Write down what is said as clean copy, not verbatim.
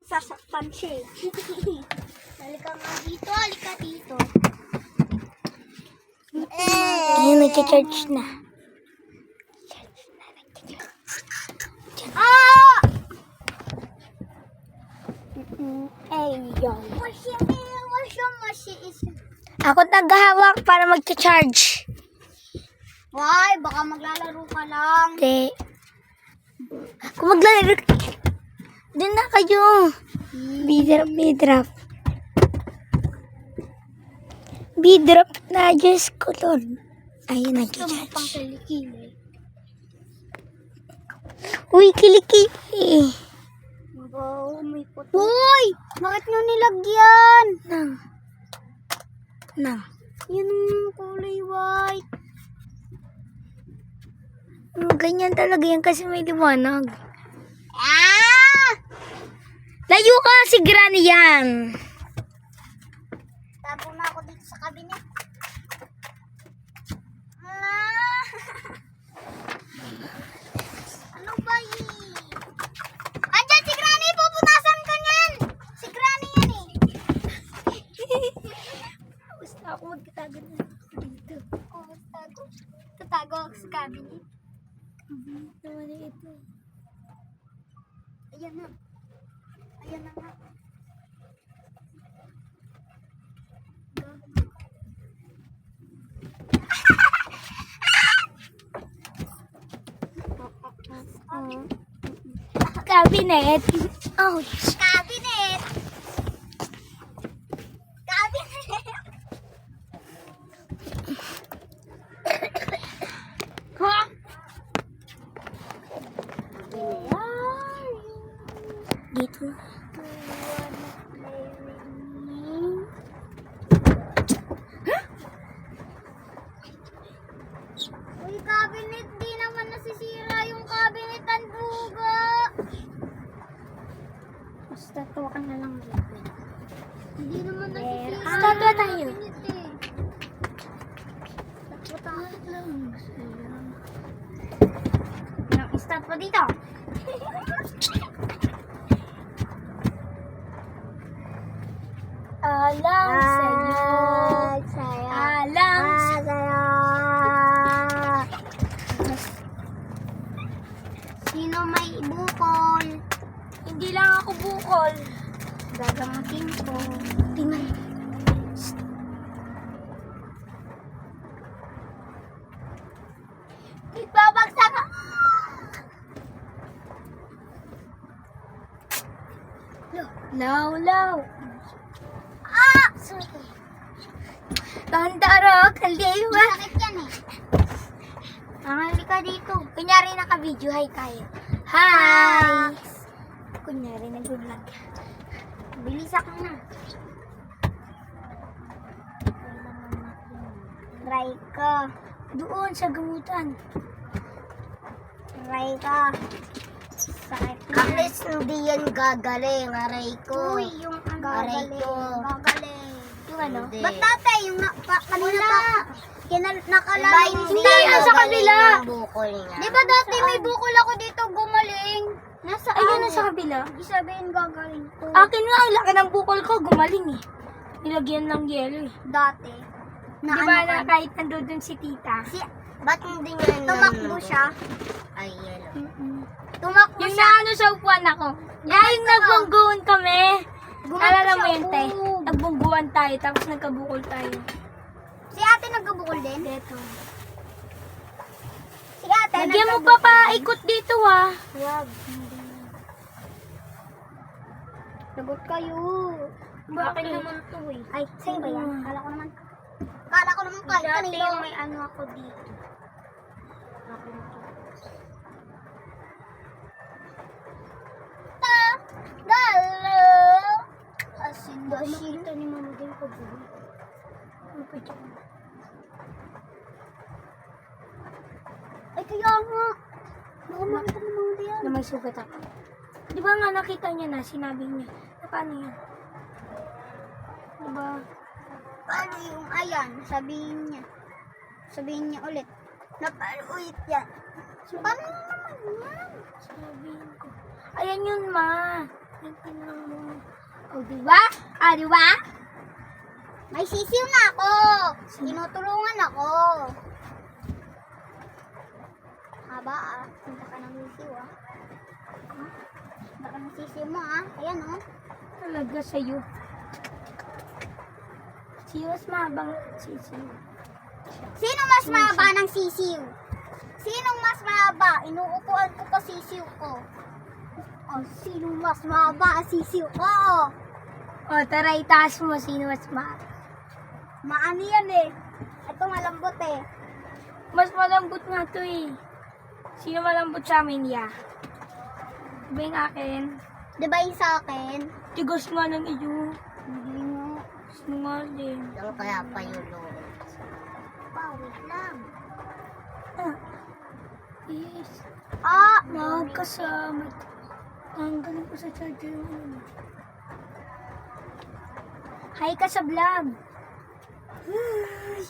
sasaktan siya eh. Halika nga dito, halika dito. Ayun, nag-charge na. Ah! Ayun. Washi is... Ako naghahawak para mag-charge. Why? Baka maglalaro ka lang. Hindi. Kung maglalaro, din na kayo. Bidrap. Bidrap na, Diyos ko, Lord. Ayun, Gusto mo pang nag-charge. kilikili. Uy, kilikili. Wow, may puto. Uy! Bakit nyo nilagyan? Nang. Yan ang kulay white. Ganyan talaga yan kasi may liwanag. Ah! Layo ka, si Granny yan. Tapo na ako dito sa cabinet. Ah! Ano ba yun? Andyan si Granny! Pupunasan ka niyan! Si Granny yan eh. Gusto ako magkatago na dito. Oh, tatago ako sa cabinet. Naman ito. Ayan na. Ayan na nga. Cabinet. Ouch. Cabinet! Cabinet! Ha? Dito. Uy, cabinet! Di naman nasisira yung cabinet ang buga! Basta tuwakan na lang dito. Hindi naman nasisira. Statwa tayo. Cabinet eh. Start po dito. Alam sa'yo. Alam sa'yo. Sino may bukol? Hindi lang ako bukol. Gagamatin ko. Tingnan. Igbabagsak ako! Law. Ah! Sorry. Tandarok, kaliwa. Sakit yan eh. Angali ka dito. Kunyari naka-video, hi tayo. Hi! Kunyari nag-vlog. Bilis ako na. Try ka. Doon sa gamutan. Try ka. Sakit na. At least hindi yan gagaling, aray ko. Uy, yung ano. Aray ko. Gagaling. Yung ano? Hindi. Ba't dati yung kanina pa? Nakalala yung Hindi, nasa kabila. Di ba dati may bukol ako dito gumaling? Nasa Ayun, nasa kabila. Ibig sabihin gagaling to. Akin nga, ang laki ng bukol ko, gumaling eh. Nilagyan ng yelo eh. Dati. Na Di ano ba ka? na kahit nandun si tita? Ba't hindi nga tumakbo siya? Ay, yelo. Tumakbo Yung siya. naano sa upuan ako. Yung nagbungguan kami. Alala mo siya, yun, te? bug. Nagbungguan tayo, tapos nagkabukol tayo. Si ate nagkabukol din? Dito. Si ate Lagyan mo pa paikot dito ah. Wag. Lagot kayo. Bakit naman to eh? Ay, sa'yo ba yan? Kala ko naman. Kala ko naman kahit Dati kanino. may ano ako dito. Dalo! Asin ba siya? Nakita ni mama din ko dito. Ano pa dyan? Ay, kaya nga. Baka makita mo mga diyan. Na may sugat ako. Di ba nga nakita niya na, sinabi niya. Na paano yan? Di ba? Paano yung ayan? Sabihin niya ulit. Na paano ulit yan? Paano naman yan? Sabihin ko. Ayan yun, ma. Nagtanong mo. O, diba? Ah, diba? May sisiw na ako. Tinutulungan ako. Haba ah. Punta ka ng sisiw ah. Punta ka ng sisiw mo ah. Ayan oh. Talaga sa'yo. Siyos mabang sisiw. Sino mas mahaba ng sisiw? Sinong mas mahaba? Inuupuan ko pa sisiw ko. Oh, sino mas mahaba ang sisiw ko? O, tara itaas mo. Sino mas Maano yan eh. Ito malambot eh. Mas malambot nga to eh. Sino malambot sa amin, ya? Diba yung akin? Diba yung sa akin? Tigas nga ng iyo. Hindi mo. Gusto nga din. Pero kaya pa yun oh. Wait lang. Ah. Yes. Ah! Magkasama. Tanggalin ko sa charger mo. Hi ka sa vlog. Hi.